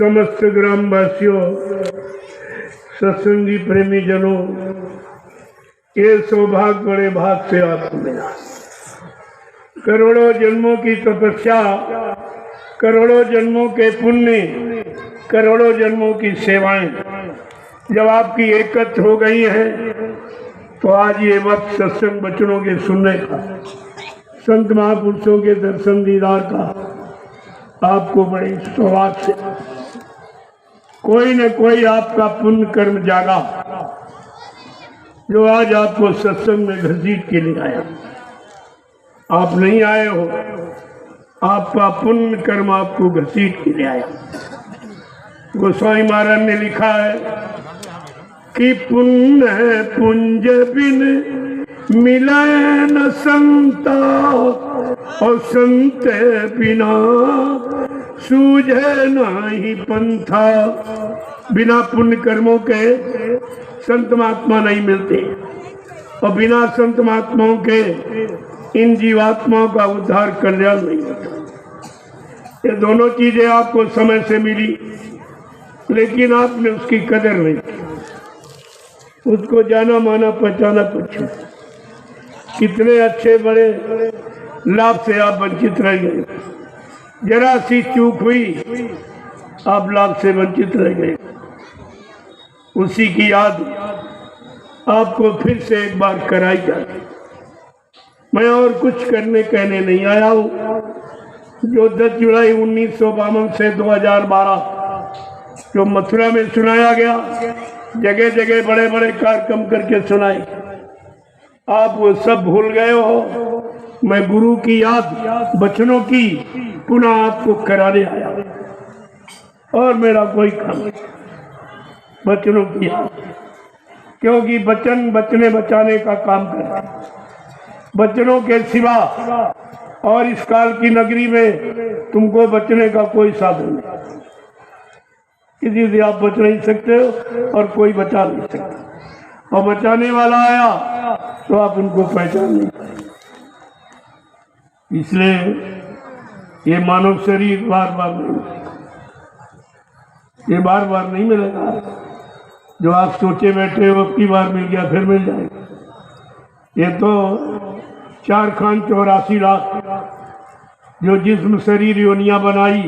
समस्त ग्रामवासियों, सत्संगी प्रेमी जनों, ये सौभाग्य बड़े भाग से आपको मिला। करोड़ों जन्मों की तपस्या, करोड़ों जन्मों के पुण्य, करोड़ों जन्मों की सेवाएं जब आपकी एकत्र हो गई हैं, तो आज ये वक्त सत्संग वचनों के सुनने का, संत महापुरुषों के दर्शन दीदार का आपको बड़े सौभाग्य से कोई न कोई आपका पुण्य कर्म जागा, जो आज आपको सत्संग में घसीट के लिए आया। आप नहीं आए हो, आपका पुण्य कर्म आपको घसीट के लिए आया। गोस्वामी महाराज ने लिखा है कि पुण्य पुंज बिन मिले न संता, और संत बिना सूझे नहीं पंथा। बिना पुण्य कर्मों के संत महात्मा नहीं मिलते, और बिना संत महात्माओं के इन जीवात्माओं का उद्धार कल्याण नहीं होता। ये दोनों चीजें आपको समय से मिली, लेकिन आपने उसकी कदर नहीं की, उसको जाना माना पहचाना कुछ। कितने अच्छे बड़े लाभ से आप वंचित रह गए। जरा सी चूक हुई, आप लाभ से वंचित रह गए। उसी की याद आपको फिर से एक बार कराई जाती। मैं और कुछ करने कहने नहीं आया हूँ। जो 10 जुलाई 1952 से 2012 जो मथुरा में सुनाया गया, जगह जगह बड़े बड़े कार्यक्रम करके सुनाए, आप वो सब भूल गए हो। मैं गुरु की याद वचनों की पुनः आपको कराने आया, और मेरा कोई काम नहीं, वचनों की याद। क्योंकि वचन बचने बचाने का काम करते, वचनों के सिवा और इस काल की नगरी में तुमको बचने का कोई साधन नहीं। किसी से आप बच नहीं सकते हो, और कोई बचा नहीं सकता। और बचाने वाला आया तो आप उनको पहचान नहीं पाएंगे। इसलिए ये मानव शरीर बार बार नहीं मिलेगा, ये बार बार नहीं मिलेगा। जो आप सोचे बैठे हो अब की बार मिल गया फिर मिल जाएगा, ये तो 4 खान 84 लाख जो जिस्म शरीर योनियां बनाई,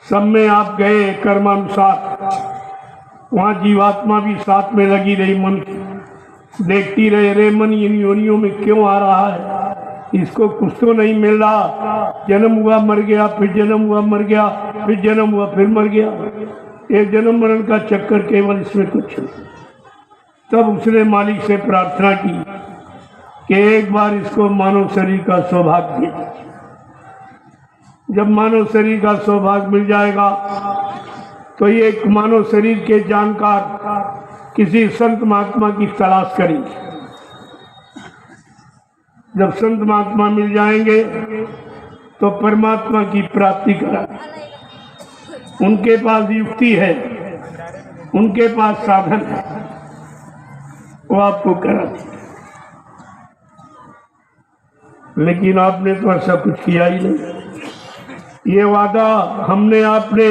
सब में आप गए कर्मानुसार। वहाँ जीवात्मा भी साथ में लगी रही, मन की देखती रहे, रे मन इन योनियों में क्यों आ रहा है, इसको कुछ तो नहीं मिल रहा। जन्म हुआ मर गया, फिर जन्म हुआ मर गया, फिर जन्म हुआ फिर मर गया। एक जन्म मरण का चक्कर केवल इसमें कुछ नहीं। तब उसने मालिक से प्रार्थना की कि एक बार इसको मानव शरीर का सौभाग्य दे दीजिए। जब मानव शरीर का सौभाग्य मिल जाएगा, तो ये एक मानव शरीर के जानकार किसी संत महात्मा की तलाश करेंगे। जब संत महात्मा मिल जाएंगे तो परमात्मा की प्राप्ति कराएंगे। उनके पास युक्ति है, उनके पास साधन है, वो आपको कराएंगे। लेकिन आपने तो ऐसा कुछ किया ही नहीं। ये वादा हमने आपने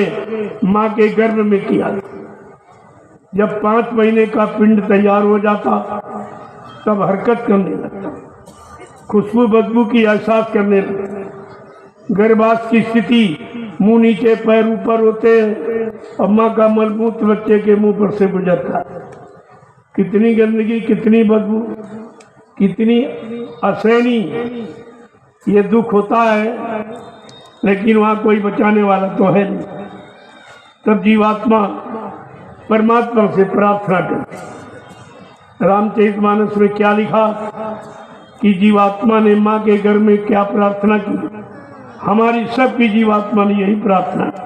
माँ के गर्भ में किया। जब 5 महीने का पिंड तैयार हो जाता, तब हरकत करने लगता, खुशबू बदबू की एहसास करने लगता। गर्भाश की स्थिति, मुंह नीचे पैर ऊपर होते हैं, और माँ का मलमूत्र बच्चे के मुंह पर से गुजरता है। कितनी गंदगी, कितनी बदबू, कितनी असहनी ये दुख होता है, लेकिन वहाँ कोई बचाने वाला तो है नहीं। तब जीवात्मा परमात्मा से प्रार्थना करती। रामचरितमानस में क्या लिखा कि जीवात्मा ने माँ के घर में क्या प्रार्थना की। हमारी सबकी जीवात्मा ने यही प्रार्थना की,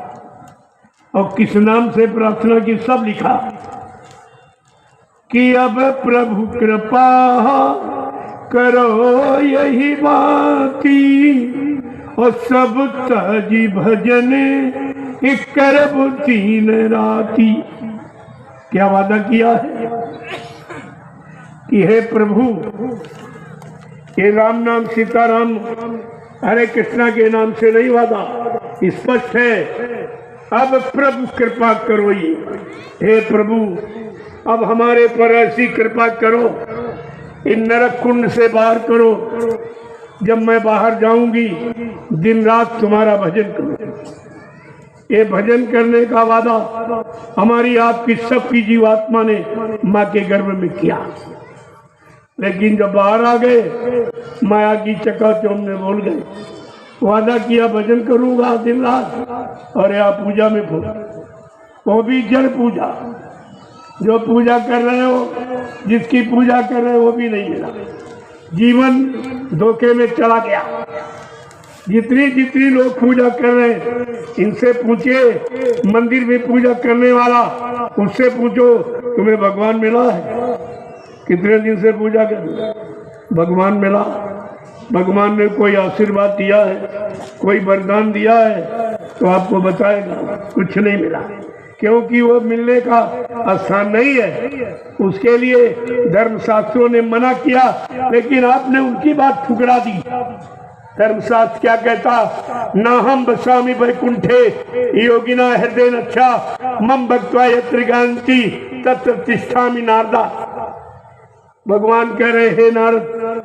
और किस नाम से प्रार्थना की सब लिखा कि अब प्रभु कृपा करो यही बाकी, और सब तजी भजन एक करब तीन राती। क्या वादा किया है कि हे प्रभु, ये राम नाम सीताराम हरे कृष्णा के नाम से नहीं वादा, स्पष्ट है अब प्रभु कृपा करो, ये हे प्रभु अब हमारे पर ऐसी कृपा करो, इन नरक कुंड से बाहर करो। जब मैं बाहर जाऊंगी दिन रात तुम्हारा भजन करूं। ये भजन करने का वादा हमारी आपकी सबकी जीवात्मा ने माँ के गर्भ में किया, लेकिन जब बाहर आ गए माया की चकाचौंध में बोल गए। वादा किया भजन करूंगा दिन रात, और यहाँ पूजा में फूल, वो भी जड़ पूजा। जो पूजा कर रहे हो, जिसकी पूजा कर रहे हो वो भी नहीं मिला, जीवन धोखे में चला गया। जितनी जितनी लोग पूजा कर रहे हैं इनसे पूछिए, मंदिर में पूजा करने वाला उससे पूछो तुम्हें भगवान मिला है? कितने दिन से पूजा कर भगवान मिला? भगवान ने कोई आशीर्वाद दिया है, कोई वरदान दिया है तो आपको बताएगा कुछ नहीं मिला, क्योंकि वो मिलने का स्थान नहीं है। उसके लिए धर्मशास्त्रों ने मना किया, लेकिन आपने उनकी बात ठुकरा दी। धर्मशास्त्र क्या कहता? ना हम बसामी वैकुंठे योगिना हृदय अच्छा मम भक्त्वा यत्र गान्ति तत्र तिष्ठामि नारदा। भगवान कह रहे हे नारद,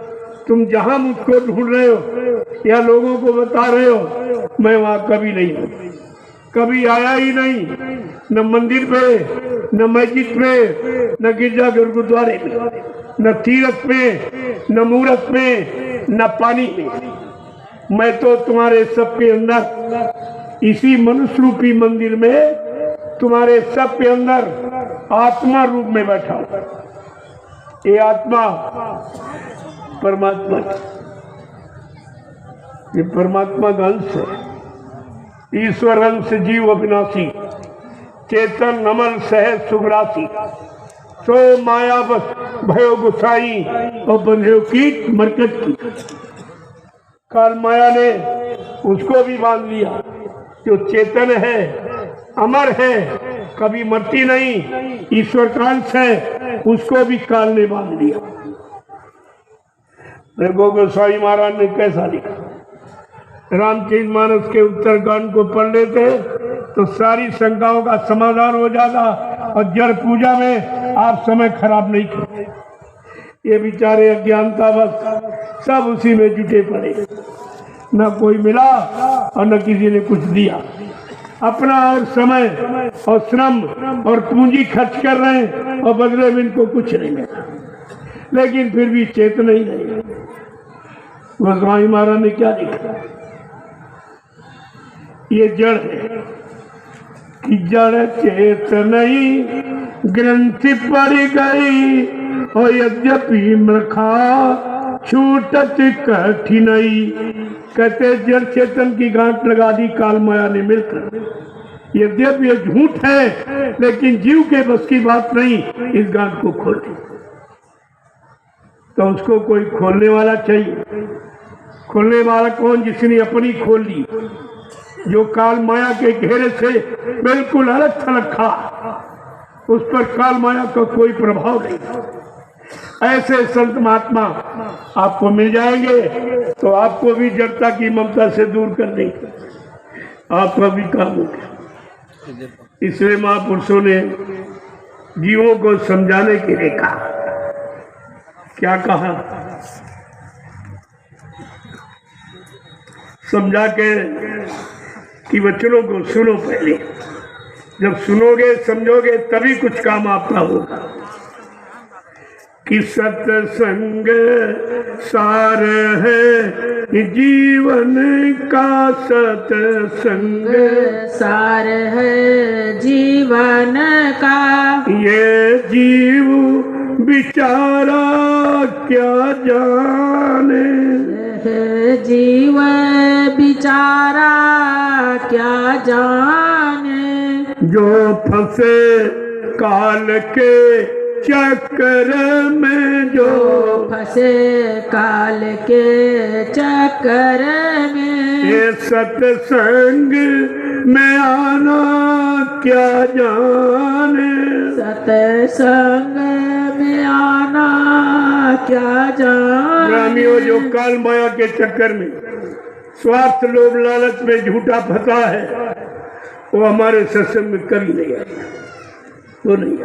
तुम जहां मुझको ढूंढ रहे हो या लोगों को बता रहे हो, मैं वहां कभी नहीं हूं, कभी आया ही नहीं, न मंदिर पे, न मस्जिद में, न गिरजाघर गुरुद्वारे में, न तीर्थ में, न मूर्त में, न पानी में। मैं तो तुम्हारे सबके अंदर इसी मनुष्य रूपी मंदिर में तुम्हारे सबके अंदर आत्मा रूप में बैठा हूं। ये आत्मा परमात्मा, ये परमात्मा का अंश है। ईश्वर अंश जीव अविनाशी, चेतन अमर सहज सुग्रासी, सो माया बस भयो गुसाई और बंधे कीट मरकट की। काल माया ने उसको भी बांध लिया, जो चेतन है, अमर है, कभी मरती नहीं, ईश्वर का अंश है, उसको भी काल ने बांध लिया। देखो गोस्वामी महाराज ने कैसा लिखा। रामचरितमानस के उत्तरकांड को पढ़ लेते तो सारी शंकाओं का समाधान हो जाता, और जड़ पूजा में आप समय खराब नहीं करते। ये बेचारे अज्ञानता बस सब उसी में जुटे पड़े, न कोई मिला और न किसी ने कुछ दिया। अपना और समय और श्रम और पूंजी खर्च कर रहे हैं और बदले में इनको कुछ नहीं मिला, लेकिन फिर भी चेतन ही नहीं। गोस्वामी महाराज ने क्या लिखा? ये जड़ है कि जड़ चेत नहीं ग्रंथि पड़ गई, और यद्यपि मृखा छूटत कठिनाई। कहते जड़ चेतन की गांठ लगा दी काल माया ने मिलकर। यद्यपि ये झूठ है, लेकिन जीव के बस की बात नहीं इस गांठ को खोल दी। तो उसको कोई खोलने वाला चाहिए। खोलने वाला कौन? जिसने अपनी खोल ली, जो काल माया के घेरे से बिल्कुल अलग थलग खा, उस पर काल माया का कोई प्रभाव नहीं। ऐसे संत महात्मा आपको मिल जाएंगे तो आपको भी जड़ता की ममता से दूर कर देंगे, आपका भी काम होगा। इसलिए महापुरुषों ने जीवों को समझाने के लिए कहा। क्या कहा? समझा के कि वचनों को सुनो। पहले जब सुनोगे समझोगे तभी कुछ काम आपका होगा। कि सत्संग सार है जीवन का, सत्संग सार है जीवन का। ये जीव बिचारा क्या जाने, जीव बिचारा क्या जाने। जो फंसे काल के चक्कर में, जो फंसे काल के चक्कर में। ये सत्संग में आना क्या जाने, सत्संग में आना क्या जाने। ग्रामीणों जो काल माया के चक्कर में स्वार्थ लोभ लालच में झूठा फंसा है, वो हमारे सत्संग में कभी नहीं आया, तो नहीं आया।